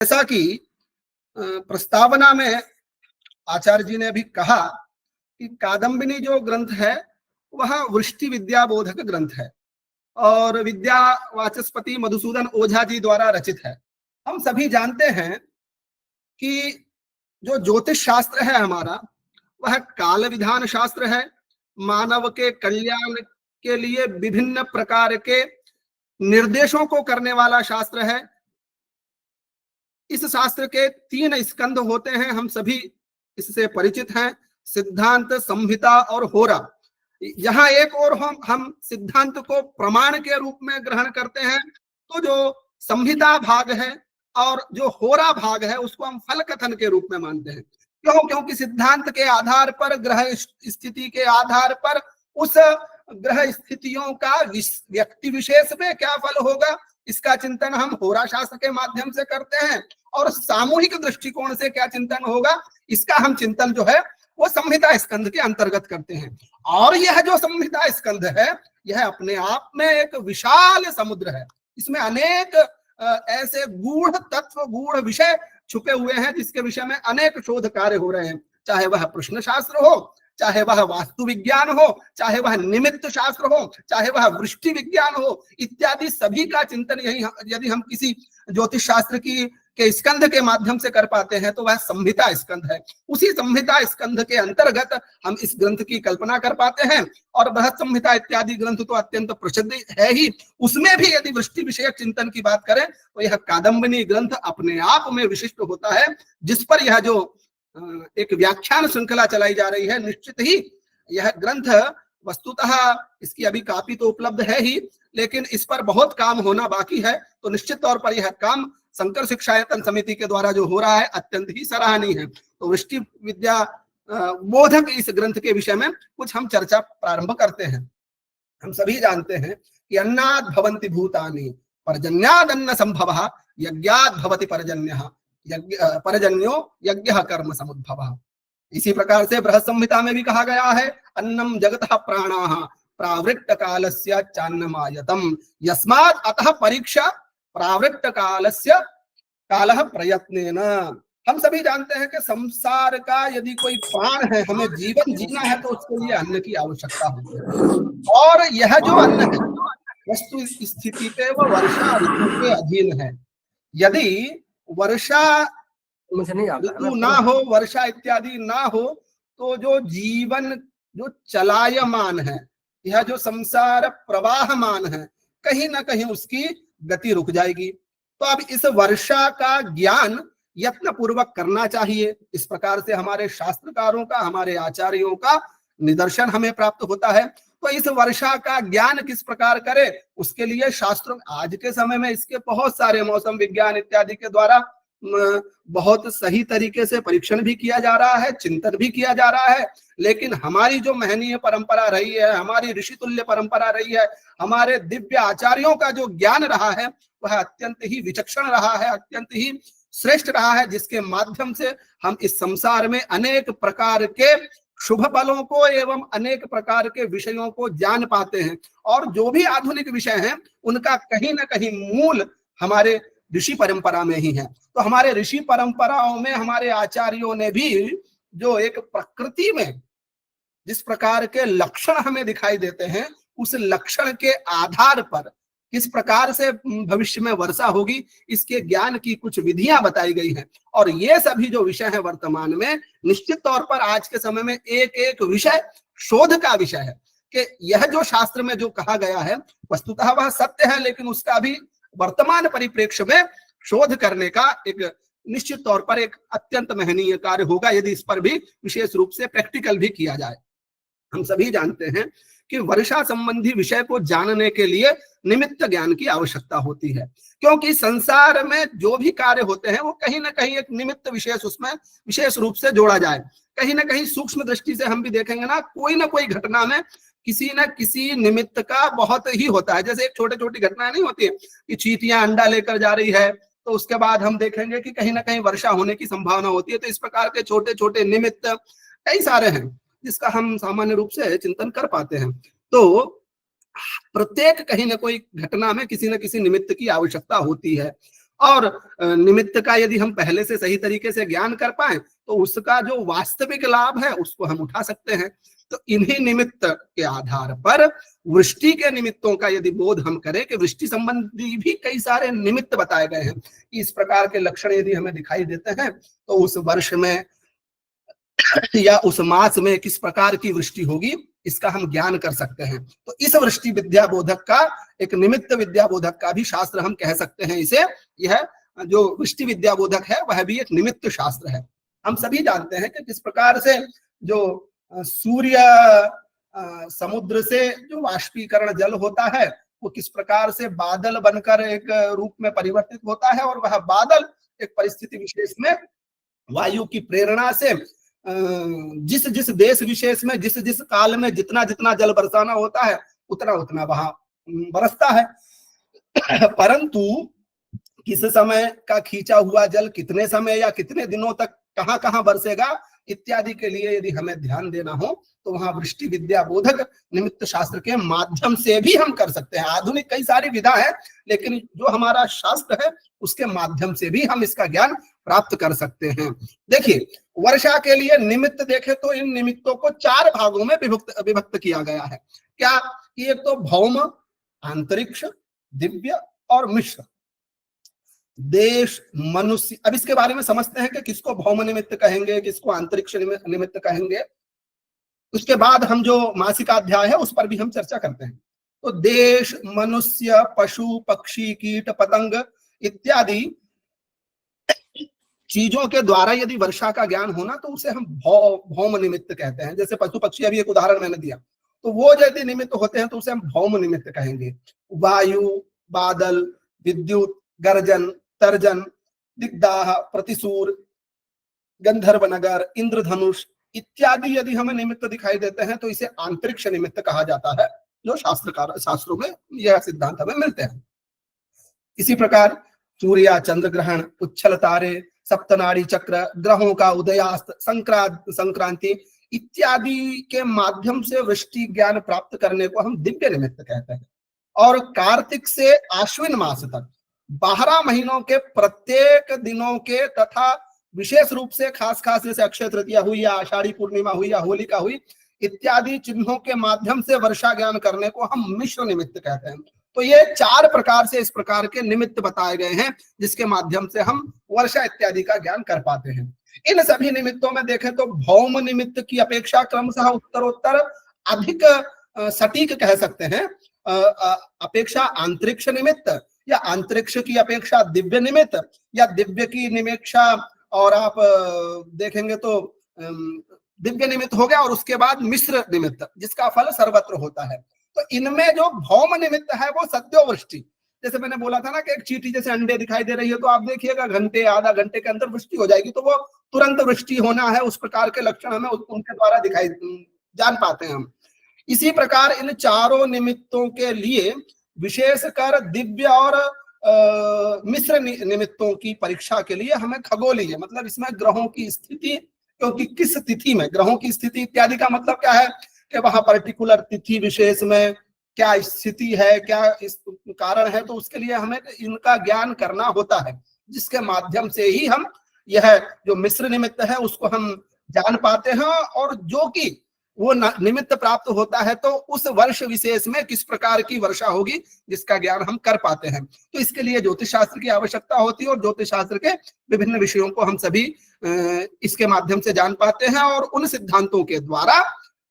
जैसा कि प्रस्तावना में आचार्य जी ने अभी कहा कि कादंबिनी जो ग्रंथ है वह वृष्टि विद्या बोधक ग्रंथ है और विद्या वाचस्पति मधुसूदन ओझा जी द्वारा रचित है। हम सभी जानते हैं कि जो ज्योतिष शास्त्र है हमारा वह काल विधान शास्त्र है। मानव के कल्याण के लिए विभिन्न प्रकार के निर्देशों को करने वाला शास्त्र है। इस शास्त्र के 3 स्कंध होते हैं, हम सभी इससे परिचित हैं, सिद्धांत, संहिता और होरा। यहाँ एक और हम सिद्धांत को प्रमाण के रूप में ग्रहण करते हैं, तो जो संहिता भाग है और जो होरा भाग है उसको हम फल कथन के रूप में मानते हैं। क्योंकि सिद्धांत के आधार पर, ग्रह स्थिति के आधार पर उस ग्रह स्थितियों का व्यक्ति विशेष में क्या फल होगा इसका चिंतन हम होरा शास्त्र के माध्यम से करते हैं, और सामूहिक दृष्टिकोण से क्या चिंतन होगा इसका हम चिंतन जो है वो संहिता स्कंध के अंतर्गत करते हैं। और यह जो संहिता स्कंध है यह अपने आप में एक विशाल समुद्र है। इसमें अनेक ऐसे गूढ़ तत्व, गूढ़ विषय छुपे हुए हैं जिसके विषय में अनेक शोध कार्य हो रहे हैं, चाहे वह प्रश्न शास्त्र हो, चाहे वह वास्तु विज्ञान हो, चाहे वह निमित्त शास्त्र हो, चाहे वह वृष्टि विज्ञान हो, इत्यादि सभी का चिंतन यही यदि हम किसी ज्योतिष शास्त्र के स्कंध के माध्यम से कर पाते हैं तो वह संहिता स्कंध है। उसी संहिता स्कंध के अंतर्गत हम इस ग्रंथ की कल्पना कर पाते हैं। और बृहत संहिता इत्यादि ग्रंथ तो अत्यंत प्रसिद्ध है ही, उसमें भी यदि वृष्टि विषयक चिंतन की बात करें तो यह कादंबिनी ग्रंथ अपने आप में विशिष्ट होता है, जिस पर यह जो एक व्याख्यान श्रृंखला चलाई जा रही है, निश्चित ही यह ग्रंथ वस्तुतः इसकी अभी कापी तो उपलब्ध है ही, लेकिन इस पर बहुत काम होना बाकी है। तो निश्चित तौर पर यह काम शंकर शिक्षायतन समिति के द्वारा जो हो रहा है अत्यंत ही सराहनीय है। तो वृष्टि विद्या बोधक इस ग्रंथ के विषय में कुछ हम चर्चा प्रारंभ करते हैं। हम सभी जानते हैं कि अन्नाद भवन्ति भूतानि पर्जन्याद अन्न संभवः यज्ञाद भवति पर्जन्यः पर्जन्यो यज्ञ कर्म समुद्भवः। इसी प्रकार से बृहत संहिता में भी कहा गया है, अन्नम जगतः प्राणाः प्रावृत्त कालस्य चान्नमायतम यस्मात् अतः परीक्षा प्रावृत्त कालस्य कालः प्रयत्नेन। हम सभी जानते हैं कि संसार का यदि कोई प्राण है, हमें जीवन जीना है, तो उसके लिए अन्न की आवश्यकता होती है। और यह जो अन्न है वस्तु स्थिति पे वो वर्षा ऋतु के अधीन है। यदि वर्षा ऋतु ना हो, वर्षा इत्यादि ना हो, तो जो जीवन जो चलायमान है, यह जो संसार प्रवाहमान है, कहीं ना कहीं उसकी गति रुक जाएगी। तो अब इस वर्षा का ज्ञान यत्न पूर्वक करना चाहिए। इस प्रकार से हमारे शास्त्रकारों का, हमारे आचार्यों का निदर्शन हमें प्राप्त होता है। तो इस वर्षा का ज्ञान किस प्रकार करे, उसके लिए शास्त्रों आज के समय में इसके बहुत सारे मौसम विज्ञान इत्यादि के द्वारा बहुत सही तरीके से परीक्षण भी किया जा रहा है, चिंतन भी किया जा रहा है। लेकिन हमारी जो महनीय परंपरा रही है, हमारी ऋषि तुल्य परंपरा रही है, हमारे दिव्य आचार्यों का जो ज्ञान रहा है वह अत्यंत ही विचक्षण रहा है, अत्यंत ही श्रेष्ठ रहा है, जिसके माध्यम से हम इस संसार में अनेक प्रकार के शुभ फलों को एवं अनेक प्रकार के विषयों को जान पाते हैं। और जो भी आधुनिक विषय हैं उनका कहीं ना कहीं मूल हमारे ऋषि परंपरा में ही है। तो हमारे ऋषि परंपराओं में हमारे आचार्यों ने भी जो एक प्रकृति में जिस प्रकार के लक्षण हमें दिखाई देते हैं, उस लक्षण के आधार पर किस प्रकार से भविष्य में वर्षा होगी, इसके ज्ञान की कुछ विधियां बताई गई हैं। और ये सभी जो विषय है वर्तमान में निश्चित तौर पर आज के समय में एक एक विषय शोध का विषय है कि यह जो शास्त्र में जो कहा गया है वस्तुतः वह सत्य है, लेकिन उसका भी वर्तमान परिप्रेक्ष्य में शोध करने का एक निश्चित तौर पर एक अत्यंत महनीय कार्य होगा, यदि इस पर भी विशेष रूप से प्रैक्टिकल भी किया जाए। हम सभी जानते हैं कि वर्षा संबंधी विषय को जानने के लिए निमित्त ज्ञान की आवश्यकता होती है, क्योंकि संसार में जो भी कार्य होते हैं वो कहीं ना कहीं एक निमित्त विशेष उसमें विशेष रूप से जोड़ा जाए। कहीं ना कहीं सूक्ष्म दृष्टि से हम भी देखेंगे ना कोई घटना में किसी न किसी निमित्त का बहुत ही होता है। जैसे एक छोटी छोटी घटना नहीं होती है कि चींटियां अंडा लेकर जा रही है, तो उसके बाद हम देखेंगे कि कहीं ना कहीं वर्षा होने की संभावना होती है। तो इस प्रकार के छोटे छोटे निमित्त कई सारे हैं जिसका हम सामान्य रूप से चिंतन कर पाते हैं। तो प्रत्येक कहीं ना कोई घटना में किसी न किसी निमित्त की आवश्यकता होती है। और निमित्त का यदि हम पहले से सही तरीके से ज्ञान कर पाए तो उसका जो वास्तविक लाभ है उसको हम उठा सकते हैं। तो इन्हीं निमित्त के आधार पर वृष्टि के निमित्तों का यदि बोध हम करें कि वृष्टि संबंधी भी कई सारे निमित्त बताए गए हैं, इस प्रकार के लक्षण यदि हमें दिखाई देते हैं तो उस वर्ष में या उस मास में किस प्रकार की वृष्टि होगी इसका हम ज्ञान कर सकते हैं। तो इस वृष्टि विद्या बोधक का, एक निमित्त विद्या बोधक का भी शास्त्र हम कह सकते हैं इसे। यह जो वृष्टि विद्या बोधक है वह भी एक निमित्त शास्त्र है। हम सभी जानते हैं कि किस प्रकार से जो सूर्य समुद्र से जो वाष्पीकरण जल होता है वो किस प्रकार से बादल बनकर एक रूप में परिवर्तित होता है, और वह बादल एक परिस्थिति विशेष में वायु की प्रेरणा से जिस जिस देश विशेष में जिस जिस काल में जितना जितना जल बरसाना होता है उतना उतना वहां बरसता है। परंतु किस समय का खींचा हुआ जल कितने समय या कितने दिनों तक कहां कहां बरसेगा इत्यादि के लिए यदि हमें ध्यान देना हो तो वहां वृष्टि विद्या बोधक निमित्त शास्त्र के माध्यम से भी हम कर सकते हैं। आधुनिक कई सारी विधा है, लेकिन जो हमारा शास्त्र है उसके माध्यम से भी हम इसका ज्ञान प्राप्त कर सकते हैं। देखिए, वर्षा के लिए निमित्त देखें तो इन निमित्तों को 4 भागों में विभक्त किया गया है। क्या? कि एक तो भौम, अंतरिक्ष, दिव्य और मिश्र। देश, मनुष्य, अब इसके बारे में समझते हैं कि किसको भौम निमित्त कहेंगे, किसको अंतरिक्ष निमित्त कहेंगे। उसके बाद हम जो मासिकाध्याय है उस पर भी हम चर्चा करते हैं। तो देश, मनुष्य, पशु, पक्षी, कीट, पतंग इत्यादि चीजों के द्वारा यदि वर्षा का ज्ञान होना तो उसे हम भौम निमित्त कहते हैं। जैसे पशु पक्षी, अभी एक उदाहरण मैंने दिया, तो वो यदि निमित्त होते हैं तो उसे हम भौम निमित्त कहेंगे। वायु, बादल, विद्युत, गर्जन, तर्जन, दिग्दाह, प्रतिसूर, गंधर्व नगर, इंद्रधनुष इत्यादि यदि हमें निमित्त दिखाई देते हैं तो इसे आंतरिक्ष निमित्त कहा जाता है, जो शास्त्रों में यह सिद्धांत हमें मिलते हैं। इसी प्रकार सूर्य, चंद्र ग्रहण, उच्छल तारे, सप्तनाड़ी चक्र, ग्रहों का उदयास्त, संक्रांति इत्यादि के माध्यम से वृष्टि ज्ञान प्राप्त करने को हम दिव्य निमित्त कहते हैं। और कार्तिक से आश्विन मास तक 12 महीनों के प्रत्येक दिनों के तथा विशेष रूप से खास जैसे अक्षय तृतीया हुई या आषाढ़ी पूर्णिमा हुई या होलिका हुई इत्यादि चिन्हों के माध्यम से वर्षा ज्ञान करने को हम मिश्र निमित्त कहते हैं। तो ये 4 प्रकार से इस प्रकार के निमित्त बताए गए हैं जिसके माध्यम से हम वर्षा इत्यादि का ज्ञान कर पाते हैं। इन सभी निमित्तों में देखें तो भौम निमित्त की अपेक्षा क्रमशः उत्तरोत्तर अधिक सटीक कह सकते हैं अपेक्षा अंतरिक्ष निमित्त, या अंतरिक्ष की अपेक्षा दिव्य निमित्त, या दिव्य की निमेक्षा और आप देखेंगे तो दिव्य निमित्त हो गया और उसके बाद मिश्र निमित्त जिसका फल सर्वत्र होता है। तो इनमें जो भौम निमित्त है वो सद्योवृष्टि, जैसे मैंने बोला था ना कि एक चींटी जैसे अंडे दिखाई दे रही है तो आप देखिएगा घंटे आधा घंटे के अंदर वृष्टि हो जाएगी, तो वो तुरंत वृष्टि होना है, उस प्रकार के लक्षण हमें उनके द्वारा दिखाई जान पाते हैं हम। इसी प्रकार इन चारों निमित्तों के लिए विशेषकर दिव्य और मिश्र निमित्तों की परीक्षा के लिए हमें खगोलीय, मतलब इसमें ग्रहों की स्थिति, क्योंकि किस तिथि में ग्रहों की स्थिति इत्यादि का मतलब क्या है कि वहां पर्टिकुलर तिथि विशेष में क्या स्थिति है, क्या इस कारण है, तो उसके लिए हमें इनका ज्ञान करना होता है, जिसके माध्यम से ही हम यह जो मिश्र निमित्त है उसको हम जान पाते हैं, और जो कि वो निमित्त प्राप्त होता है तो उस वर्ष विशेष में किस प्रकार की वर्षा होगी जिसका ज्ञान हम कर पाते हैं। तो इसके लिए ज्योतिष शास्त्र की आवश्यकता होती है, और ज्योतिष शास्त्र के विभिन्न विषयों को हम सभी इसके माध्यम से जान पाते हैं, और उन सिद्धांतों के द्वारा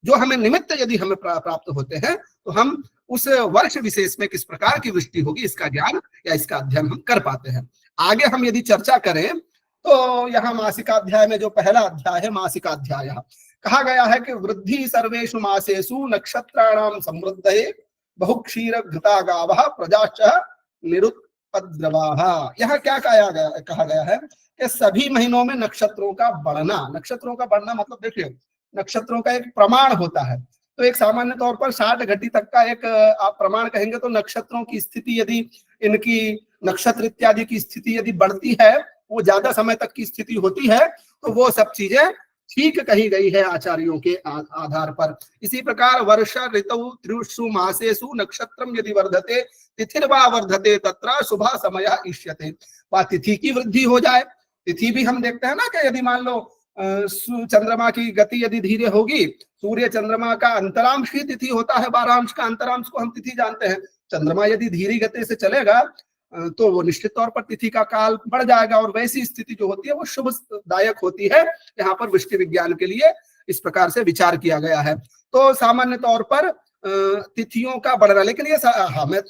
जो हमें निमित्त यदि हमें प्राप्त होते हैं तो हम उस वर्ष विशेष में किस प्रकार की वृष्टि होगी इसका ज्ञान या इसका अध्ययन हम कर पाते हैं। आगे हम यदि चर्चा करें तो यहाँ मासिकाध्याय में जो पहला अध्याय है मासिकाध्याय, कहा गया है कि वृद्धि सर्वेषु मासेषु नक्षत्राणाम समृद्धये बहुक्षीर घृता गावः प्रजाश्च निरुत्पद्रवाः। यहाँ क्या कहा गया है कि सभी महीनों में नक्षत्रों का बढ़ना मतलब देखिए नक्षत्रों का एक प्रमाण होता है, तो एक सामान्य तौर पर 60 घटी तक का एक आप प्रमाण कहेंगे, तो नक्षत्रों की स्थिति यदि इनकी नक्षत्र इत्यादि की स्थिति यदि बढ़ती है, वो ज्यादा समय तक की स्थिति होती है, तो वो सब चीजें ठीक कही गई है आचार्यों के आधार पर। इसी प्रकार वर्षा ऋतु त्रिषु मासेषु नक्षत्रम यदि वर्धते तिथिर्वा वर्धते तत्र शुभ समय इष्यते। वह तिथि की वृद्धि हो जाए, तिथि भी हम देखते हैं ना कि यदि मान लो चंद्रमा की गति यदि धीरे होगी, सूर्य चंद्रमा का अंतरांश ही तिथि होता है, 12 अंश का अंतरांश को हम तिथि जानते हैं। चंद्रमा यदि धीरे गति से चलेगा तो वो निश्चित तौर पर तिथि का काल बढ़ जाएगा, और वैसी स्थिति जो होती है वो शुभदायक होती है। यहाँ पर वृष्टि विज्ञान के लिए इस प्रकार से विचार किया गया है। तो सामान्य तौर पर तिथियों का बढ़ना, लेकिन ये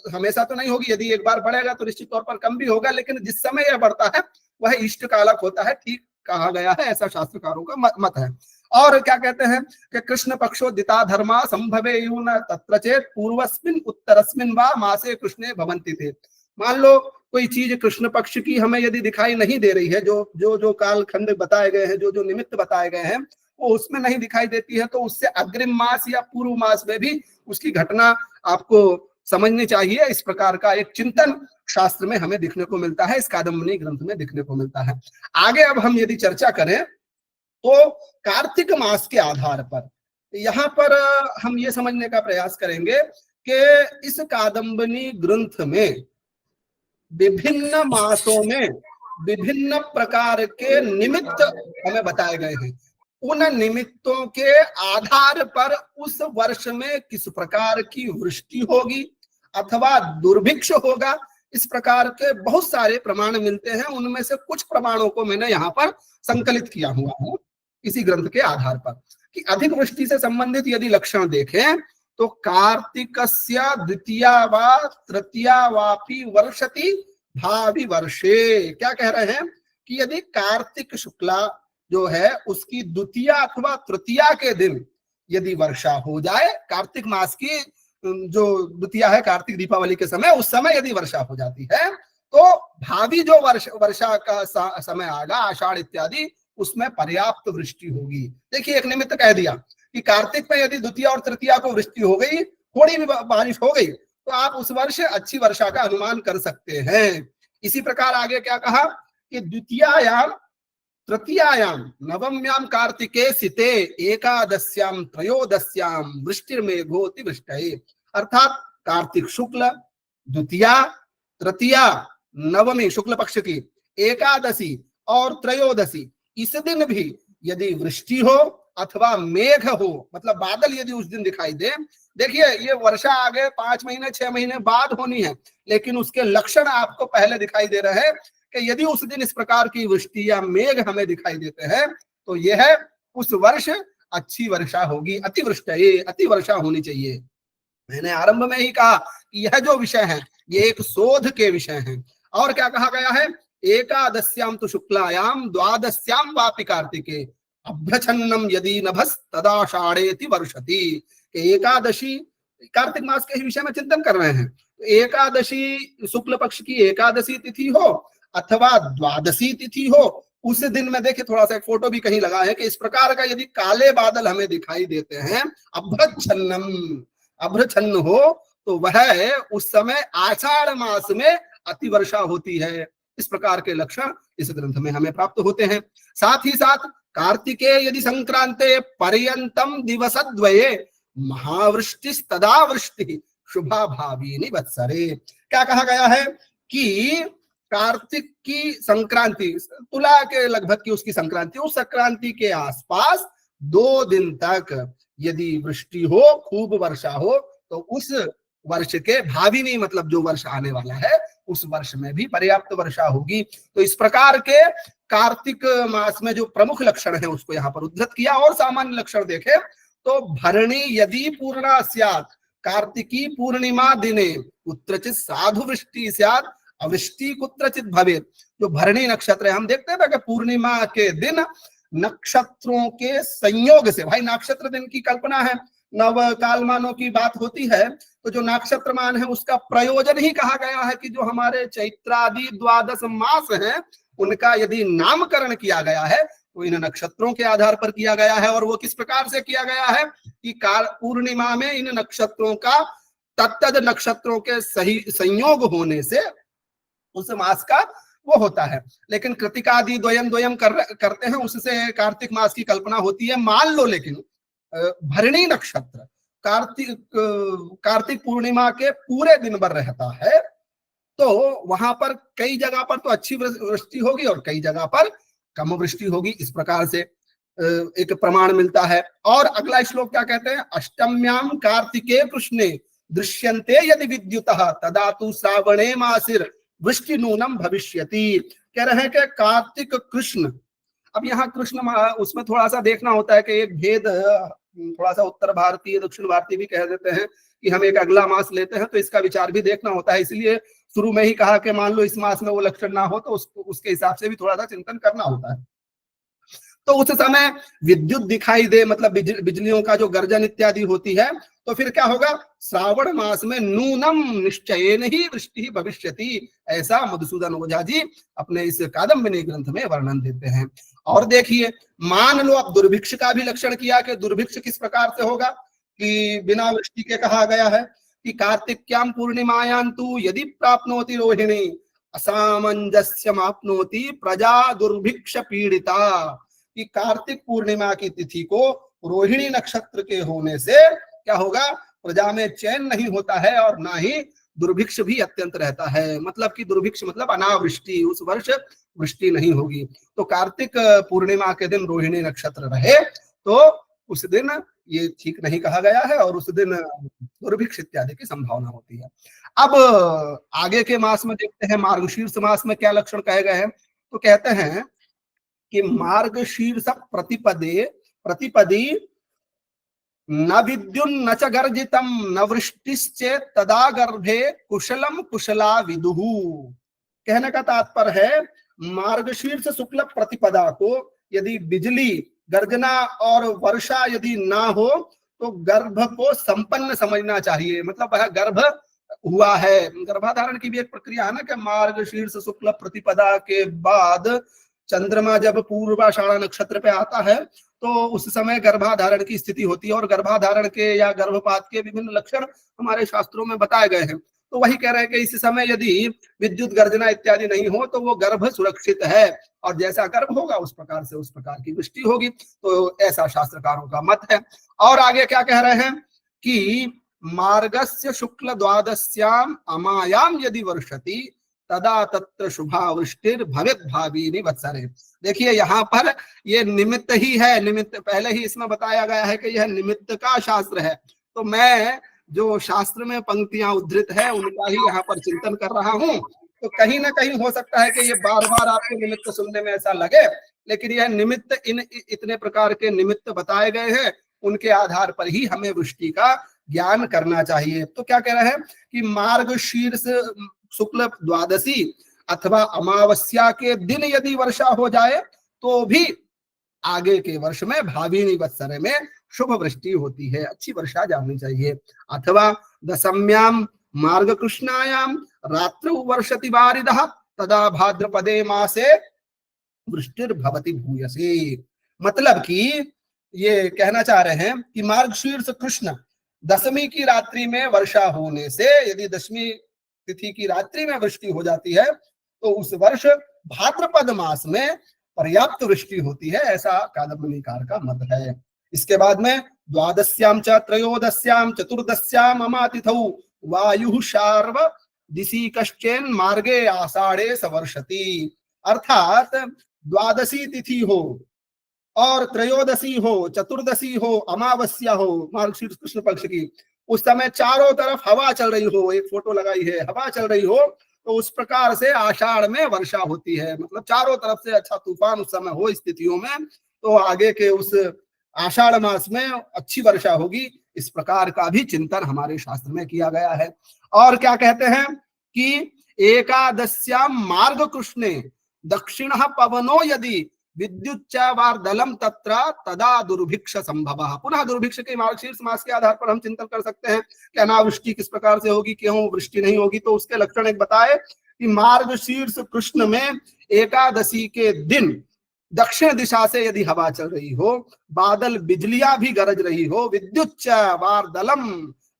हमेशा तो नहीं होगी। यदि एक बार बढ़ेगा तो निश्चित तौर पर कम भी होगा, लेकिन जिस समय यह बढ़ता है वह इष्ट कालक होता है, ठीक कहा गया है, ऐसा शास्त्रकारों का मत है। और क्या कहते हैं कि कृष्ण पक्षोदिता धर्मा संभवेयुन तत्र चेत पूर्वस्मिन उत्तरस्मिन वा मासे कृष्णे भवन्ति ते। मान लो कोई चीज कृष्ण पक्ष की हमें यदि दिखाई नहीं दे रही है, जो काल खंड बताए गए हैं, जो निमित्त बताए गए हैं, वो उसमें नहीं दिखाई देती है, तो उससे अग्रिम मास या पूर्व मास में भी उसकी घटना आपको समझनी चाहिए। इस प्रकार का एक चिंतन शास्त्र में हमें दिखने को मिलता है, इस कादम्बनी ग्रंथ में दिखने को मिलता है। आगे अब हम यदि चर्चा करें तो कार्तिक मास के आधार पर यहाँ पर हम ये समझने का प्रयास करेंगे कि इस कादम्बनी ग्रंथ में विभिन्न मासों में विभिन्न प्रकार के निमित्त हमें बताए गए हैं। उन निमित्तों के आधार पर उस वर्ष में किस प्रकार की वृष्टि होगी अथवा दुर्भिक्ष होगा, इस प्रकार के बहुत सारे प्रमाण मिलते हैं। उनमें से कुछ प्रमाणों को मैंने यहाँ पर संकलित किया हुआ हूँ इसी ग्रंथ के आधार पर, कि अधिक वृष्टि से संबंधित यदि लक्षण देखें तो कार्तिकस्य द्वितीया वा तृतीया वापि वर्षति भावी वर्षे। क्या कह रहे हैं कि यदि कार्तिक शुक्ला जो है उसकी द्वितीया अथवा तृतीया के दिन यदि वर्षा हो जाए, कार्तिक मास की जो द्वितीया है कार्तिक दीपावली के समय, उस समय यदि वर्षा हो जाती है तो भावी जो वर्षा का समय आएगा आषाढ़ इत्यादि, उसमें पर्याप्त वृष्टि होगी। देखिए एक निमित्त कह दिया कि कार्तिक में यदि द्वितीया और तृतीया को वृष्टि हो गई, थोड़ी भी बारिश हो गई, तो आप उस वर्ष अच्छी वर्षा का अनुमान कर सकते हैं। इसी प्रकार आगे क्या कहा कि द्वितीयायाम तृतीयायाम नवम्याम कार्तिके सिते एकादश्याम त्रयोदश्याम वृष्टिर्मेघोति वृष्टये। अर्थात कार्तिक शुक्ल द्वितीया तृतीया नवमी शुक्ल पक्ष की एकादशी और त्रयोदशी, इस दिन भी यदि वृष्टि हो अथवा मेघ हो, मतलब बादल यदि उस दिन दिखाई दे। देखिए ये वर्षा आगे 5 महीने 6 महीने बाद होनी है, लेकिन उसके लक्षण आपको पहले दिखाई दे रहे हैं कि यदि उस दिन इस प्रकार की वृष्टि या मेघ हमें दिखाई देते हैं तो यह उस वर्ष अच्छी वर्षा होगी, अति वर्षा होनी चाहिए। मैंने आरंभ में ही कहा कि यह जो विषय है ये एक शोध के विषय हैं। और क्या कहा गया है, एकादश्याम तो शुक्लायाम द्वादश्याम वापि कार्तिके अभ्रछन्नम यदि नभस तदाषाढ़ेति वर्षति। एकादशी कार्तिक मास के विषय में चिंतन कर रहे हैं, तो एकादशी शुक्ल पक्ष की एकादशी तिथि हो अथवा द्वादशी तिथि हो, उस दिन में देखिए थोड़ा सा एक फोटो भी कहीं लगा है कि इस प्रकार का यदि काले बादल हमें दिखाई देते हैं, अभ्रछन्न हो, तो वह उस समय आषाढ़ मास में अति वर्षा होती है। इस प्रकार के लक्षण इस ग्रंथ में हमें प्राप्त होते हैं। साथ ही साथ कार्तिके यदि संक्रांते पर्यंतम दिवसद्वये महावृष्टिस्तदा वृष्टि शुभा भावीनि वत्सरे। क्या कहा गया है कि कार्तिक की संक्रांति, तुला के लगभग की उसकी संक्रांति, उस संक्रांति के आसपास 2 दिन तक यदि वृष्टि हो, खूब वर्षा हो, तो उस वर्ष के भाविनी मतलब जो वर्ष आने वाला है उस वर्ष में भी पर्याप्त वर्षा होगी। तो इस प्रकार के कार्तिक मास में जो प्रमुख लक्षण है उसको यहाँ पर उद्धृत किया। और सामान्य लक्षण देखे तो भरणी यदि पूर्णा स्यात् कार्तिकी पूर्णिमा दिने कुत्रचित साधु वृष्टि स्यात् अवृष्टि कुत्रचित भवेत्। जो भरणी नक्षत्र है, हम देखते हैं कि पूर्णिमा के दिन नक्षत्रों के संयोग से, भाई नक्षत्र दिन की कल्पना है, नव कालमानों की बात होती है, तो जो नक्षत्र मान है उसका प्रयोजन ही कहा गया है कि जो हमारे चैत्रादि 12 मास हैं उनका यदि नामकरण किया गया है तो इन नक्षत्रों के आधार पर किया गया है। और वो किस प्रकार से किया गया है कि पूर्णिमा में इन नक्षत्रों का तत्तद नक्षत्रों के सही संयोग होने से उस मास का वो होता है। लेकिन कृतिकादि द्वयम द्वयम करते हैं, उससे कार्तिक मास की कल्पना होती है। मान लो लेकिन भरणी नक्षत्र कार्तिक पूर्णिमा के पूरे दिन भर रहता है, तो वहां पर कई जगह पर तो अच्छी वृष्टि होगी और कई जगह पर कम वृष्टि होगी। इस प्रकार से एक प्रमाण मिलता है। और अगला श्लोक क्या कहते हैं, अष्टम्याम कार्तिके कृष्णे दृश्यन्ते यदि विद्युतः तदा तु श्रावणे मासिर वृष्टि नूनम भविष्यति। कह रहे हैं कि कार्तिक कृष्ण, अब यहाँ कृष्ण उसमें थोड़ा सा देखना होता है कि एक भेद, थोड़ा सा उत्तर भारतीय दक्षिण भारतीय भी कह देते हैं कि हम एक अगला मास लेते हैं, तो इसका विचार भी देखना होता है। इसलिए शुरू में ही कहा कि मान लो इस मास में वो लक्षण ना हो तो उसके हिसाब से भी थोड़ा सा चिंतन करना होता है। तो उस समय विद्युत दिखाई दे, मतलब बिजलियों का जो गर्जन इत्यादि होती है, तो फिर क्या होगा, श्रावण मास में नूनम निश्चयेन ही वृष्टि भविष्यति, ऐसा मधुसूदन ओझा जी अपने इस कादम्बिनी ग्रंथ में वर्णन देते हैं। और देखिए, मान लो अब दुर्भिक्ष का भी लक्षण किया कि दुर्भिक्ष किस प्रकार से होगा, कि बिना वृष्टि के कहा गया है कि कार्तिक्याम पूर्णिमायां तु यदि प्राप्नोति रोहिणी असामंजस्यमाप्नोति प्रजा दुर्भिक्ष पीड़िता, कि कार्तिक पूर्णिमा की तिथि को रोहिणी नक्षत्र के होने से क्या होगा, प्रजा में चैन नहीं होता है और ना ही दुर्भिक्ष भी अत्यंत रहता है। मतलब कि दुर्भिक्ष मतलब अनावृष्टि, उस वर्ष वृष्टि नहीं होगी। तो कार्तिक पूर्णिमा के दिन रोहिणी नक्षत्र रहे तो उस दिन ये ठीक नहीं कहा गया है और उस दिन दुर्भिक्ष इत्यादि की संभावना होती है। अब आगे के मास में देखते हैं, मार्गशीर्ष मास में क्या लक्षण कहे गए हैं। तो कहते हैं कि मार्गशीर्ष प्रतिपदी न विद्युन्न च गर्जितम न वृष्टिश्चेत् तदा गर्भे कुशलम कुशला विदुः। कहने का तात्पर्य है, मार्गशीर्ष शुक्ल प्रतिपदा को यदि बिजली गर्जना और वर्षा यदि ना हो तो गर्भ को संपन्न समझना चाहिए। मतलब वह गर्भ हुआ है। गर्भाधारण की भी एक प्रक्रिया है ना, कि मार्गशीर्ष शुक्ल प्रतिपदा के बाद चंद्रमा जब पूर्वाषाढ़ा नक्षत्र पे आता है तो उस समय गर्भाधारण की स्थिति होती है, और गर्भाधारण के या गर्भपात के विभिन्न लक्षण हमारे शास्त्रों में बताए गए हैं। तो वही कह रहे हैं कि इस समय यदि विद्युत गर्जना इत्यादि नहीं हो तो वो गर्भ सुरक्षित है, और जैसा गर्भ होगा उस प्रकार से उस प्रकार की वृष्टि होगी। तो ऐसा शास्त्रकारों का मत है। और आगे क्या कह रहे हैं कि मार्गस्य शुक्ल द्वादश्याम अमायाम यदि वर्षति तदा तत्र शुभा वृष्टिर भवेत् भावीनि वत्सरे। देखिए यहाँ पर ये निमित्त ही है, निमित्त पहले ही इसमें बताया गया है कि यह निमित्त का शास्त्र है। तो मैं जो शास्त्र में पंक्तियां उद्धृत है उनका ही यहाँ पर चिंतन कर रहा हूँ। तो कहीं ना कहीं हो सकता है कि ये बार बार आपको निमित्त सुनने में ऐसा लगे, लेकिन यह निमित्त इतने प्रकार के निमित्त बताए गए हैं, उनके आधार पर ही हमें वृष्टि का ज्ञान करना चाहिए। तो क्या कह रहे हैं कि मार्गशीर्ष शुक्ल द्वादशी अथवा अमावस्या के दिन यदि वर्षा हो जाए तो भी आगे के वर्ष में भावीनि वत्सरे में शुभ वृष्टि होती है, अच्छी वर्षा जानी चाहिए। अथवा दशम्याम मार्ग कृष्णायाम रात्रौ वर्षति वारिदः तदा भाद्रपदे मासे वृष्टिर्भवति भूयसी। मतलब कि ये कहना चाह रहे हैं कि मार्गशीर्ष कृष्ण दशमी की रात्रि में वर्षा होने से, यदि दशमी तिथि की रात्रि में वृष्टि हो जाती है तो उस वर्ष भाद्रपद मास में पर्याप्त वृष्टि होती है, ऐसा कादम्बनीकार का मत है। इसके बाद में द्वादश्याम च त्रयोदश्याम चतुर्दश्याम अमातिथौ वायु शार्व दिशि कश्चन मार्गे आषाढ़े सवर्षति। अर्थात द्वादशी तिथि हो और त्रयोदशी हो, चतुर्दशी हो, अमावस्या हो मार्गशीर्ष कृष्ण पक्ष की, उस समय चारों तरफ हवा चल रही हो, एक फोटो लगाई है, हवा चल रही हो, तो उस प्रकार से आषाढ़ में वर्षा होती है। मतलब चारों तरफ से अच्छा तूफान उस समय हो स्थितियों में, तो आगे के उस आषाढ़ मास में अच्छी वर्षा होगी। इस प्रकार का भी चिंतन हमारे शास्त्र में किया गया है। और क्या कहते हैं कि एकादश्याम मार्ग कृष्णे दक्षिण पवनो यदि विद्युच्चावार्दलम तत्र तदा दुर्भिक्ष संभवः। पुनः दुर्भिक्ष के मार्गशीर्ष मास के आधार पर हम चिंतन कर सकते हैं कि अनावृष्टि किस प्रकार से होगी, क्यों वृष्टि नहीं होगी। तो उसके लक्षण एक बताए कि मार्गशीर्ष कृष्ण में एकादशी के दिन दक्षिण दिशा से यदि हवा चल रही हो, बादल बिजलियां भी गरज रही हो, विद्युच्चावार्दलम,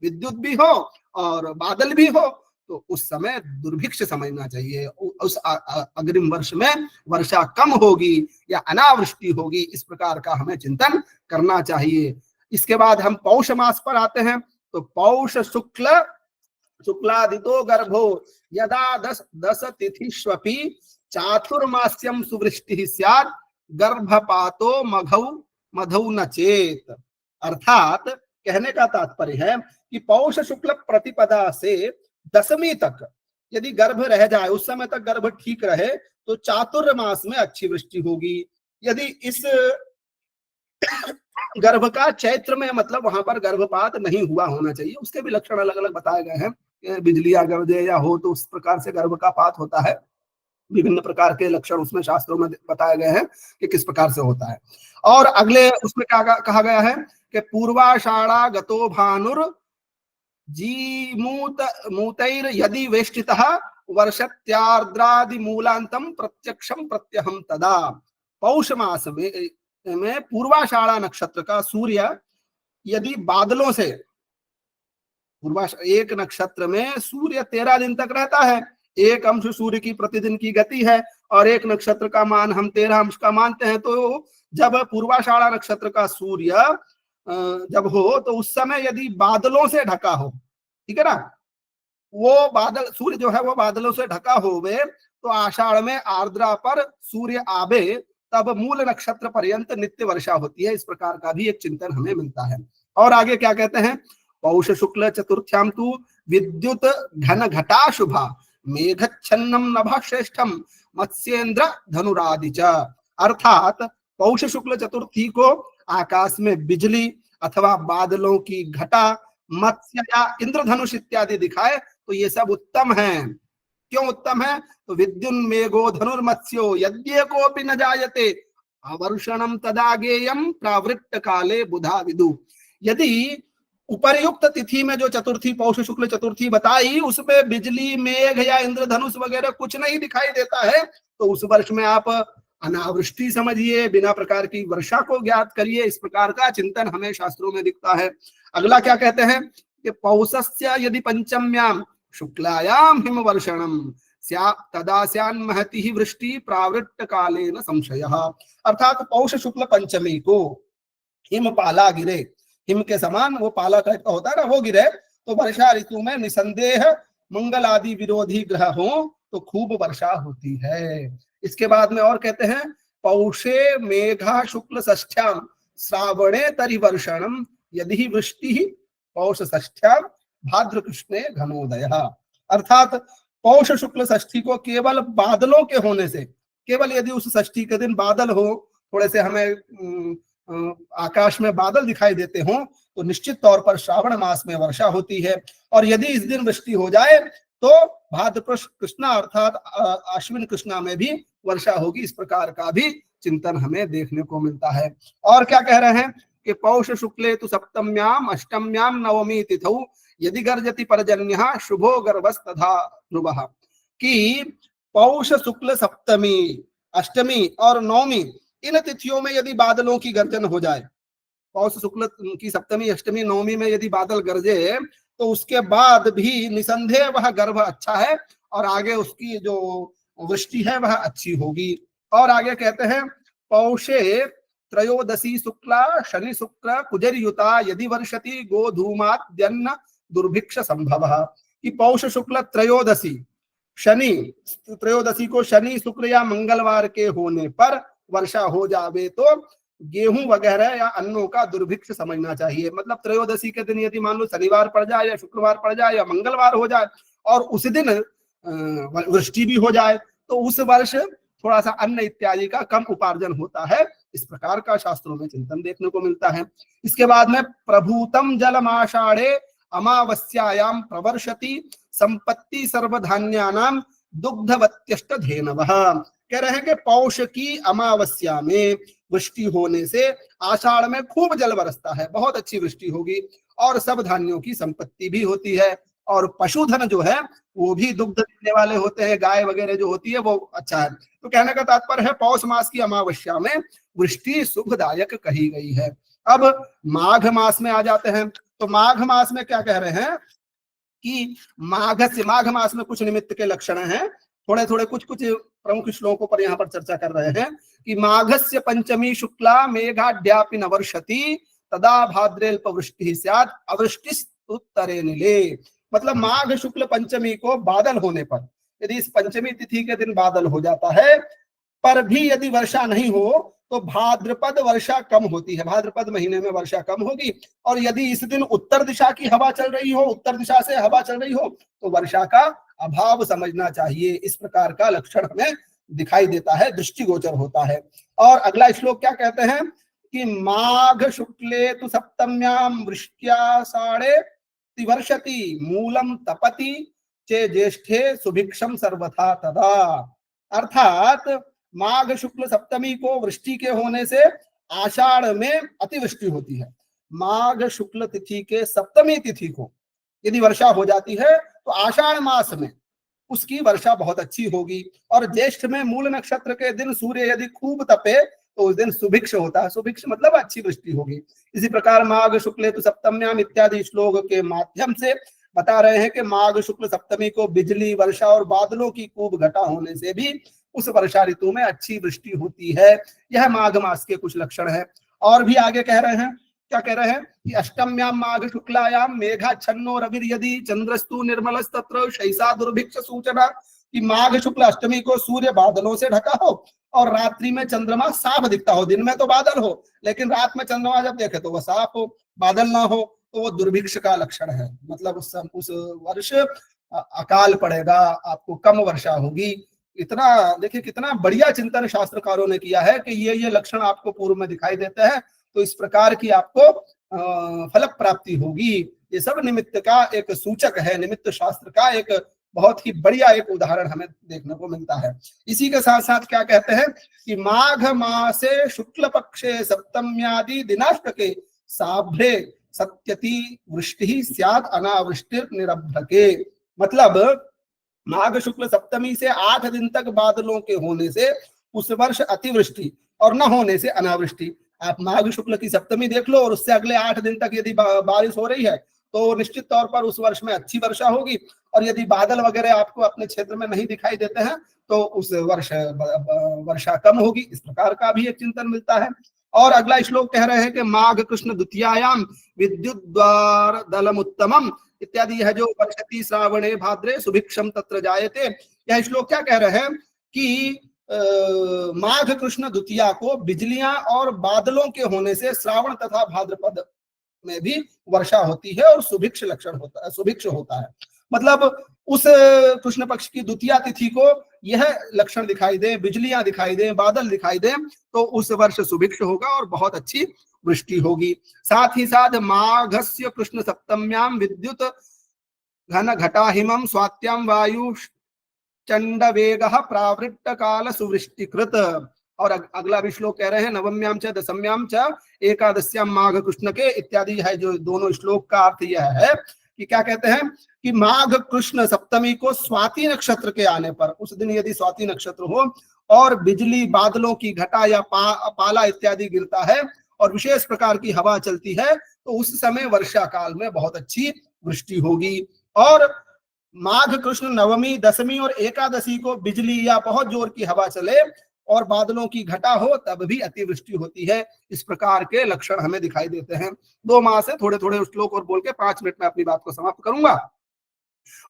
विद्युत भी हो और बादल भी हो, तो उस समय दुर्भिक्ष समझना चाहिए, उस अग्रिम वर्ष में वर्षा कम होगी या अनावृष्टि होगी, इस प्रकार का हमें चिंतन करना चाहिए। इसके बाद हम पौष मास पर आते हैं। तो पौष शुक्लादितो गर्भो यदा दस तिथिष्वपि चातुर्मास्यम सुवृष्टि स्यात् गर्भपातो मधौ न चेत। अर्थात कहने का तात्पर्य है कि पौष शुक्ल प्रतिपदा से दशमी तक यदि गर्भ रह जाए, उस समय तक गर्भ ठीक रहे, तो चातुर्मास में अच्छी वृष्टि होगी। यदि इस गर्भ का चैत्र में, मतलब वहां पर गर्भपात नहीं हुआ होना चाहिए, उसके भी लक्षण अलग अलग बताए गए हैं। बिजलियां गरजे या हो तो उस प्रकार से गर्भ का पात होता है। विभिन्न प्रकार के लक्षण उसमें शास्त्रों में बताए गए हैं कि किस प्रकार से होता है। और अगले उसमें क्या कहा गया है कि पूर्वाषाढ़ा गतो भानुर जीमूत मूतैर यदि वेष्टितः वर्षत्यार्द्रादि मूलांतम प्रत्यक्षम प्रत्यहम तदा। पौष मास में पूर्वाषाढ़ा नक्षत्र का सूर्य यदि बादलों से, एक नक्षत्र में सूर्य 13 दिन तक रहता है, एक अंश सूर्य की प्रतिदिन की गति है और एक नक्षत्र का मान हम 13 अंश का मानते हैं। तो जब पूर्वाषाढ़ा नक्षत्र का सूर्य जब हो तो उस समय यदि बादलों से ढका हो, ठीक है ना, वो बादल, सूर्य जो है वो बादलों से ढका होवे, तो आषाढ़ में आर्द्रा पर सूर्य आवे, तब मूल नक्षत्र पर्यंत नित्य वर्षा होती है। इस प्रकार का भी एक चिंतन हमें मिलता है। और आगे क्या कहते हैं, पौष शुक्ल चतुर्थ्याम तु विद्युत घन घटा शुभा मेघच्छन्नम नभः श्रेष्ठम मत्स्येन्द्र धनुरादि च। अर्थात पौष शुक्ल चतुर्थी को आकाश में बिजली अथवा बादलों की घटा, मत्स्य या इंद्रधनुष इत्यादि दिखाए तो ये सब उत्तम है। क्यों उत्तम है, तो विद्युन मेघो धनुर्मत्स्यो यद्येकोपि न जायते अवर्षणम तदा गेयम प्रावृत्त काले बुधा विदु। यदि उपर्युक्त तिथि में जो चतुर्थी पौष शुक्ल चतुर्थी बताई उसमें बिजली, मेघ या इंद्रधनुष वगैरह कुछ नहीं दिखाई देता है, तो उस वर्ष में आप अनावृष्टि समझिए, बिना प्रकार की वर्षा को ज्ञात करिए। इस प्रकार का चिंतन हमें शास्त्रों में दिखता है। अगला क्या कहते हैं कि पौषस्य यदि पंचम्याम शुक्लायाम हिमवर्षणम तदा स्यान महति वृष्टि प्रावृत्त कालेन संशयः। अर्थात पौष शुक्ल पंचमी को हिम पाला गिरे, हिम के समान वो पाला टाइप का होता है ना, वो गिरे, तो वर्षा ऋतु में निसंदेह मंगल आदि विरोधी ग्रह हो तो खूब वर्षा होती है। इसके बाद में और कहते हैं पौषे मेघा शुक्ल षष्ठ्याम श्रावणे तरिवर्षणम यदि वृष्टि पौष षष्ठ्याम भाद्र कृष्णे घनोदय। अर्थात पौष शुक्ल षष्ठी को केवल बादलों के होने से, केवल यदि उस षष्ठी के दिन बादल हो, थोड़े से हमें आकाश में बादल दिखाई देते हो, तो निश्चित तौर पर श्रावण मास में वर्षा होती है। और यदि इस दिन वृष्टि हो जाए तो भाद्र कृष्णा अर्थात अश्विन कृष्णा में भी वर्षा होगी। इस प्रकार का भी चिंतन हमें देखने को मिलता है। और क्या कह रहे हैं कि पौष शुक्ले तु सप्तम्याम अष्टम्याम नवमी तिथौ यदि गर्जति पर्जन्यः शुभो गर्भस्तथा ध्रुवः। कि पौष शुक्ल सप्तमी, अष्टमी और नवमी इन तिथियों में यदि बादलों की गर्जन हो जाए, पौष शुक्ल की सप्तमी, अष्टमी, नवमी में यदि बादल गरजे, तो उसके बाद भी निसंदेह वह गर्भ अच्छा है और आगे उसकी जो वृष्टि है वह अच्छी होगी। और आगे कहते हैं पौषे त्रयोदशी शुक्ला शनि शुक्र कुजरयुता यदि वर्षति गोधूमाद्यन्न दुर्भिक्ष संभव। कि पौष शुक्ल त्रयोदशी, शनि त्रयोदशी को शनि शुक्र या मंगलवार के होने पर वर्षा हो जावे तो गेहूं वगैरह या अन्नों का दुर्भिक्ष समझना चाहिए। मतलब त्रयोदशी के दिन यदि मान लो शनिवार पड़ जाए या शुक्रवार पड़ जाए या मंगलवार हो जाए और उस दिन वृष्टि भी हो जाए, तो उस वर्ष थोड़ा सा अन्न इत्यादि का कम उपार्जन होता है। इस प्रकार का शास्त्रों में चिंतन देखने को मिलता है। इसके बाद में प्रभूतम जलमाषाढ़े अमावस्यायाम प्रवर्षति संपत्ति सर्वधान्यानाम दुग्धवत्यष्ट धेनवः। कह रहे हैं कि पौष की अमावस्या में वृष्टि होने से आषाढ़ में खूब जल बरसता है, बहुत अच्छी वृष्टि होगी और सब धान्यों की संपत्ति भी होती है और पशुधन जो है वो भी दुग्ध देने वाले होते हैं, गाय वगैरह जो होती है वो अच्छा है। तो कहने का तात्पर्य है पौष मास की अमावस्या में वृष्टि शुभदायक कही गई है। अब माघ मास में आ जाते हैं। तो माघ मास में क्या कह रहे हैं कि माघ मास में कुछ निमित्त के लक्षण हैं, थोड़े थोड़े कुछ कुछ प्रमुख श्लोकों पर यहाँ पर चर्चा कर रहे हैं कि माघस्य पंचमी शुक्ला मेघाड्यापि न वर्षति तदा भाद्रेल्पवृष्टि स्यात् अवृष्टिस्तुत्तरे नीले। मतलब माघ शुक्ल पंचमी को बादल होने पर, यदि इस पंचमी तिथि के दिन बादल हो जाता है पर भी यदि वर्षा नहीं हो तो भाद्रपद वर्षा कम होती है, भाद्रपद महीने में वर्षा कम होगी। और यदि इस दिन उत्तर दिशा की हवा चल रही हो, उत्तर दिशा से हवा चल रही हो, तो वर्षा का अभाव समझना चाहिए। इस प्रकार का लक्षण हमें दिखाई देता है, दृष्टिगोचर होता है। और अगला श्लोक क्या कहते हैं कि माघ शुक्ले तु सप्तम्याम वृष्ट्या साढ़े तिवर्षति मूलम तपति चे ज्येष्ठे सुभिक्षम सर्वथा तदा। अर्थात माघ शुक्ल सप्तमी को वृष्टि के होने से आषाढ़ में अतिवृष्टि होती है। माघ शुक्ल तिथि के सप्तमी तिथि को यदि वर्षा हो जाती है तो आषाढ़ मास में उसकी वर्षा बहुत अच्छी होगी। और ज्येष्ठ में मूल नक्षत्र के दिन सूर्य यदि खूब तपे तो उस दिन सुभिक्ष होता है, सुभिक्ष मतलब अच्छी वृष्टि होगी। इसी प्रकार माघ शुक्ल तो सप्तम्याम इत्यादि श्लोक के माध्यम से बता रहे हैं कि माघ शुक्ल सप्तमी को बिजली, वर्षा और बादलों की खूब घटा होने से भी उस वर्षा ऋतु में अच्छी वृष्टि होती है। यह माघ मास के कुछ लक्षण है। और भी आगे कह रहे हैं, क्या कह रहे हैं कि अष्टम्याम माघ शुक्लायाम मेघाच्छन्नो रविर्यदि चंद्रस्तु निर्मलस्तत्र शैसा दुर्भिक्ष सूचना। कि माघ शुक्ल अष्टमी को सूर्य बादलों से ढका हो और रात्रि में चंद्रमा साफ दिखता हो। दिन में तो बादल हो लेकिन रात में चंद्रमा जब देखे तो वह साफ हो, बादल ना हो तो वो दुर्भिक्ष का लक्षण है। मतलब उस वर्ष अकाल पड़ेगा, आपको कम वर्षा होगी। इतना देखिए कितना बढ़िया चिंतन शास्त्रकारों ने किया है कि ये लक्षण आपको पूर्व में दिखाई देते हैं तो इस प्रकार की आपको फल प्राप्ति होगी। ये सब निमित्त का एक सूचक है, निमित्त शास्त्र का एक बहुत ही बढ़िया एक उदाहरण हमें देखने को मिलता है। इसी के साथ साथ क्या कहते हैं कि माघ मासे शुक्ल पक्षे सप्तम्यादि दिनाष्टके साभ्रे सत्यति वृष्टि स्यात् अनावृष्टिर निरभ्रके। मतलब माघ शुक्ल सप्तमी से 8 दिन तक बादलों के होने से उस वर्ष अतिवृष्टि और न होने से अनावृष्टि। आप माघ शुक्ल की सप्तमी देख लो और उससे अगले 8 दिन तक यदि बारिश हो रही है तो निश्चित तौर पर उस वर्ष में अच्छी वर्षा होगी। और यदि बादल वगैरह आपको अपने क्षेत्र में नहीं दिखाई देते हैं तो उस वर्ष वर्षा कम होगी। इस प्रकार का भी एक चिंतन मिलता है। और अगला श्लोक कह रहे हैं कि माघ कृष्ण द्वितीयायाम विद्युत द्वार दलमुत्तमम इत्यादि। यह जो वर्षति श्रावणे भाद्रे सुभिक्षम तत्र जायते, यह श्लोक क्या कह रहे हैं कि माघ कृष्ण द्वितीया को बिजलियां और बादलों के होने से श्रावण तथा भाद्रपद में भी वर्षा होती है और सुभिक्ष लक्षण होता है, सुभिक्ष होता है। मतलब उस कृष्ण पक्ष की द्वितीया तिथि को यह लक्षण दिखाई दे, बिजलियां दिखाई दे, बादल दिखाई दे तो उस वर्ष सुभिक्ष होगा और बहुत अच्छी वृष्टि होगी। साथ ही साथ माघस्य कृष्ण सप्तम्याम विद्युत घन घटाहिमम स्वात्याम वायु चंड वेग प्रावृत्त काल सुवृष्टिकृत। और अगला भी श्लोक कह रहे हैं नवम्याम च दशम्याम च एकादश्याम माघ कृष्ण के इत्यादि है। जो दोनों श्लोक का अर्थ यह है कि क्या कहते हैं कि माघ कृष्ण सप्तमी को स्वाति नक्षत्र के आने पर, उस दिन यदि स्वाति नक्षत्र हो और बिजली, बादलों की घटा या पाला इत्यादि गिरता है और विशेष प्रकार की हवा चलती है तो उस समय वर्षा काल में बहुत अच्छी वृष्टि होगी। और माघ कृष्ण नवमी, दशमी और एकादशी को बिजली या बहुत जोर की हवा चले और बादलों की घटा हो तब भी अतिवृष्टि होती है। इस प्रकार के लक्षण हमें दिखाई देते हैं। 2 माह से थोड़े थोड़े श्लोक और बोल के 5 मिनट में अपनी बात को समाप्त करूंगा।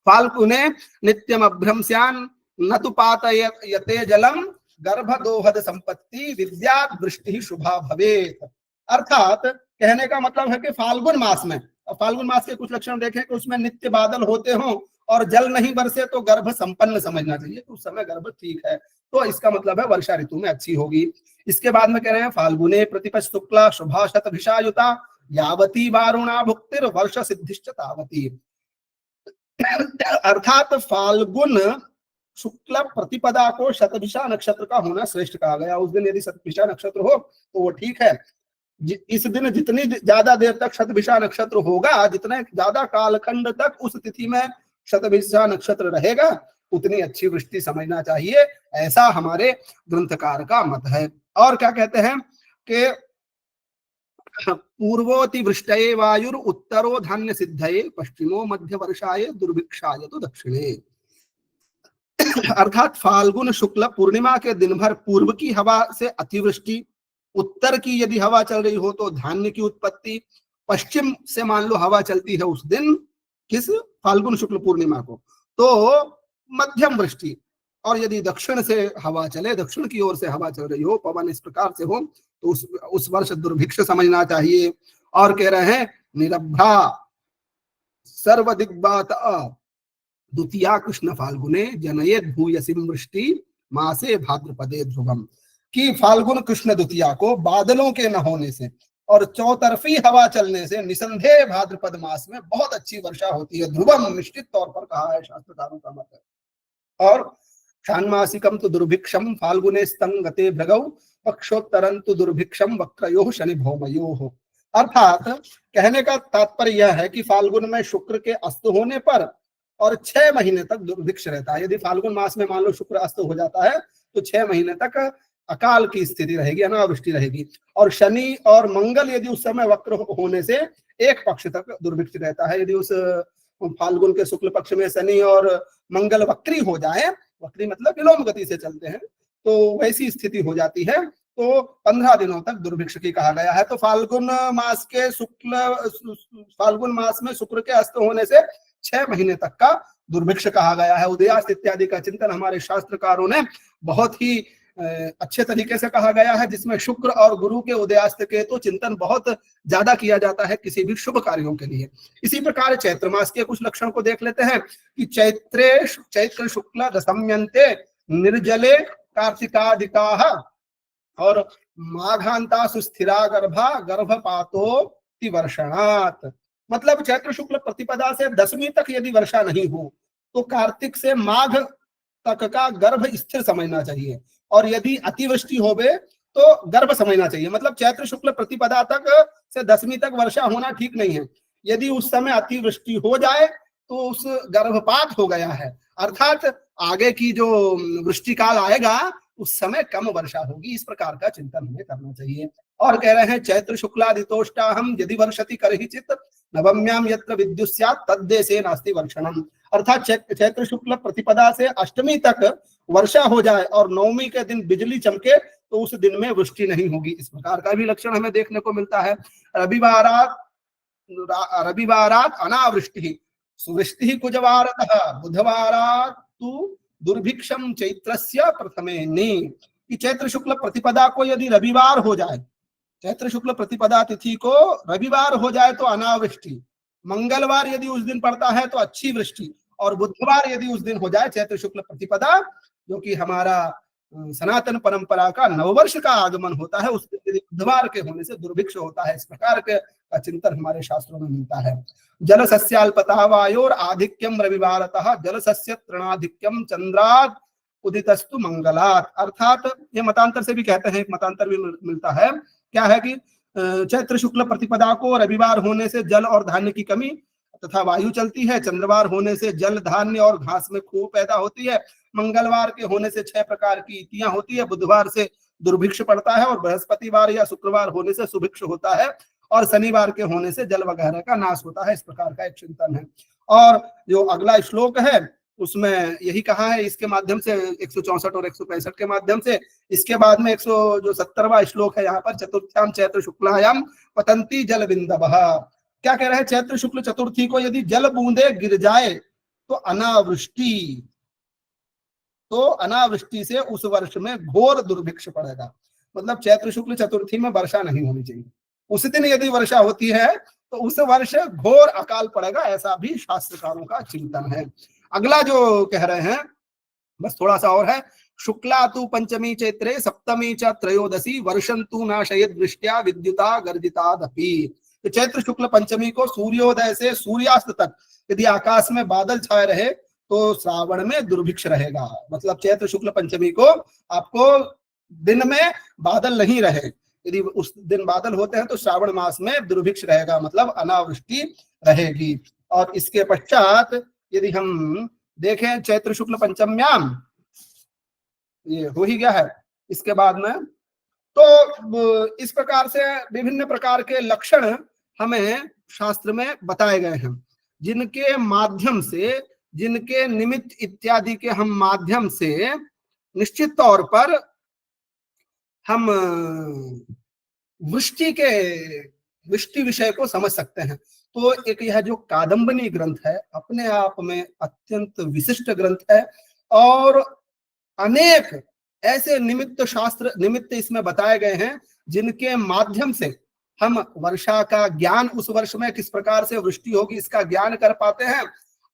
फाल्गुने नित्यम अभ्रंस्यान न तु पातयते जलम गर्भ दोहद संपत्ति विद्यात वृष्टि शुभा भवेत। अर्थात कहने का मतलब है कि फाल्गुन मास में, फाल्गुन मास के कुछ लक्षण देखें कि उसमें नित्य बादल होते हों और जल नहीं बरसे तो गर्भ संपन्न समझना चाहिए, तो उस समय गर्भ ठीक है, तो इसका मतलब है वर्षा ऋतु में अच्छी होगी। इसके बाद में कह रहे हैं फाल्गुने प्रतिपक्ष शुक्ला शुभा शतभिषायुता यावती वारुणा भुक्तिर वर्ष सिद्धिश्च तावती। अर्थात फाल्गुन शुक्ल प्रतिपदा को शतभिषा नक्षत्र का होना श्रेष्ठ कहा गया। उस दिन यदि शतभिषा नक्षत्र हो तो वो ठीक है। इस दिन जितनी ज्यादा देर तक शतभिषा नक्षत्र होगा, जितने ज्यादा कालखंड तक उस तिथि में शतभिषा नक्षत्र रहेगा उतनी अच्छी वृष्टि समझना चाहिए, ऐसा हमारे ग्रंथकार का मत है। और क्या कहते हैं कि पूर्वोतिवृष्टये वायुर उत्तरो धान्य सिद्धये पश्चिमो मध्य वर्षाय दुर्भिक्षाय तो दक्षिणे। अर्थात फाल्गुन शुक्ल पूर्णिमा के दिन भर पूर्व की हवा से अतिवृष्टि, उत्तर की यदि हवा चल रही हो तो धान्य की उत्पत्ति, पश्चिम से मान लो हवा चलती है उस दिन किस फाल्गुन शुक्ल पूर्णिमा को तो मध्यम वृष्टि, और यदि दक्षिण से हवा चले, दक्षिण की ओर से हवा चल रही हो, पवन इस प्रकार से हो तो उस वर्ष दुर्भिक्ष समझना चाहिए। और कह रहे हैं निरभ्रा सर्वदिग्बात द्वितीया कृष्ण फाल्गुने जनयेद भूयसीम वृष्टि मासे भाद्रपदे ध्रुवम, कि फाल्गुन कृष्ण द्वितीया को बादलों के न होने से और चौतरफी हवा चलने से निसंदेह भाद्रपद मास में बहुत अच्छी वर्षा होती है। ध्रुवम निश्चित तौर पर कहा है शास्त्रकारों का मत है। और षाण्मासिकम तो दुर्भिक्षम फाल्गुने स्तंगते भृगौ पक्षोत्तरं तो दुर्भिक्षम वक्रयोः शनि भौमयोः। अर्थात कहने का तात्पर्य यह है कि फाल्गुन में शुक्र के अस्त होने पर और 6 महीने तक दुर्भिक्ष रहता है। यदि फाल्गुन मास में मान लो शुक्र अस्त हो जाता है तो 6 महीने तक अकाल की स्थिति रहेगी, अनावृष्टि रहेगी। और शनि और मंगल यदि उस समय वक्र होने से एक पक्ष तक दुर्भिक्ष रहता है। यदि उस फाल्गुन के शुक्ल पक्ष में शनि और मंगल वक्री हो जाए, वक्री मतलब विलोम गति से चलते हैं, तो वैसी स्थिति हो जाती है तो 15 दिनों तक दुर्भिक्ष की कहा गया है। तो फाल्गुन मास में शुक्र के अस्त होने से 6 महीने तक का दुर्भिक्ष कहा गया है। उदयास्त इत्यादि का चिंतन हमारे शास्त्रकारों ने बहुत ही अच्छे तरीके से कहा गया है, जिसमें शुक्र और गुरु के उदयास्त के तो चिंतन बहुत ज्यादा किया जाता है किसी भी शुभ कार्यों के लिए। इसी प्रकार चैत्र मास के कुछ लक्षण को देख लेते हैं कि चैत्र शुक्ल दशम्यन्ते निर्जले कार्तिकादिकाः और माघांता सुस्थिरा गर्भा गर्भपातो वर्षणात्। मतलब चैत्र शुक्ल प्रतिपदा से दशमी तक यदि वर्षा नहीं हो तो कार्तिक से माघ तक का गर्भ स्थिर समझना चाहिए, और यदि अतिवृष्टि होवे तो गर्भ समझना चाहिए। मतलब चैत्र शुक्ल प्रतिपदा तक से दशमी तक वर्षा होना ठीक नहीं है। यदि उस समय अतिवृष्टि हो जाए तो उस गर्भपात हो गया है, अर्थात आगे की जो वृष्टि काल आएगा उस समय कम वर्षा होगी। इस प्रकार का चिंतन हमें करना चाहिए। और कह रहे हैं चैत्र शुक्लादितोष्टाहम यदि वर्षति करहिचित नवम्याम यत्र विद्युत् स्यात् तद्देशे नास्ति वर्षणम। अर्थात चैत्र शुक्ल प्रतिपदा से अष्टमी तक वर्षा हो जाए और नवमी के दिन बिजली चमके तो उस दिन में वृष्टि नहीं होगी। इस प्रकार का भी लक्षण हमें देखने को मिलता है। रविवारात अनावृष्टि सुवृष्टि कुजवारतः बुधवारात तु दुर्भिक्षम चैत्रस्य प्रथमे नी, कि चैत्र शुक्ल प्रतिपदा को यदि रविवार हो जाए, चैत्र शुक्ल प्रतिपदा तिथि को रविवार हो जाए तो अनावृष्टि, मंगलवार यदि उस दिन पड़ता है तो अच्छी वृष्टि, और बुधवार यदि उस दिन हो जाए चैत्र शुक्ल प्रतिपदा जो कि हमारा सनातन परंपरा का नववर्ष का आगमन होता है, उस दिन यदि बुधवार के होने से दुर्भिक्ष होता है। इस प्रकार के चिंतन हमारे शास्त्रों में मिलता है। जल सस्याल्पता वायोर आधिक्यम रविवारतः जल सस्य तृणाधिक्यम चंद्रात् उदितस्तु मंगलात्। अर्थात ये मतांतर से भी कहते हैं, एक मतांतर भी मिलता है, क्या है कि चैत्र शुक्ल प्रतिपदा को रविवार होने से जल और धान्य की कमी तथा वायु चलती है, चंद्रवार होने से जल धान्य और घास में खूब पैदा होती है, मंगलवार के होने से 6 प्रकार की इतियां होती है, बुधवार से दुर्भिक्ष पड़ता है और बृहस्पतिवार या शुक्रवार होने से सुभिक्ष होता है, और शनिवार के होने से जल वगैरह का नाश होता है। इस प्रकार का एक चिंतन है। और जो अगला श्लोक है उसमें यही कहा है, इसके माध्यम से 164 और 165 के माध्यम से। इसके बाद में 170वां श्लोक है, यहाँ पर चतुर्थ्याम चैत्र शुक्लायाम पतंती जल बिंदवः। क्या कह रहे हैं, चैत्र शुक्ल चतुर्थी को यदि जल बूंदे गिर जाए तो अनावृष्टि से उस वर्ष में घोर दुर्भिक्ष पड़ेगा। मतलब चैत्र शुक्ल चतुर्थी में वर्षा नहीं होनी चाहिए, उस दिन यदि वर्षा होती है तो उस वर्ष घोर अकाल पड़ेगा, ऐसा भी शास्त्रकारों का चिंतन है। अगला जो कह रहे हैं बस थोड़ा सा और है, शुक्ला तु पंचमी चैत्रे सप्तमी च त्रयोदशी वर्षंतु नाशयेद वृष्ट्या विद्युता गर्जितादपि। तो चैत्र शुक्ल पंचमी को सूर्योदय से सूर्यास्त तक यदि आकाश में बादल छाए रहे तो श्रावण में दुर्भिक्ष रहेगा। मतलब चैत्र शुक्ल पंचमी को आपको दिन में बादल नहीं रहे, यदि उस दिन बादल होते हैं तो श्रावण मास में दुर्भिक्ष रहेगा, मतलब अनावृष्टि रहेगी। और इसके पश्चात यदि हम देखें चैत्र शुक्ल पंचम्याम, ये हो ही गया है। इसके बाद में तो इस प्रकार से विभिन्न प्रकार के लक्षण हमें शास्त्र में बताए गए हैं, जिनके माध्यम से, जिनके निमित्त इत्यादि के हम माध्यम से निश्चित तौर पर हम वृष्टि विषय को समझ सकते हैं। तो एक यह जो कादंबनी ग्रंथ है अपने आप में अत्यंत विशिष्ट ग्रंथ है, और अनेक ऐसे निमित्त इसमें बताए गए हैं जिनके माध्यम से हम वर्षा का ज्ञान, उस वर्ष में किस प्रकार से वृष्टि होगी इसका ज्ञान कर पाते हैं।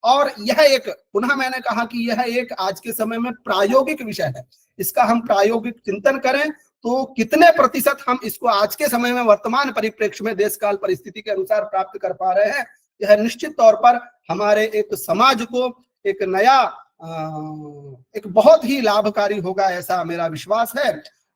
और यह एक, पुनः मैंने कहा कि यह एक आज के समय में प्रायोगिक विषय है। इसका हम प्रायोगिक चिंतन करें तो कितने प्रतिशत हम इसको आज के समय में वर्तमान परिप्रेक्ष्य में देश काल परिस्थिति के अनुसार प्राप्त कर पा रहे हैं, यह निश्चित तौर पर हमारे एक समाज को एक नया, एक बहुत ही लाभकारी होगा, ऐसा मेरा विश्वास है।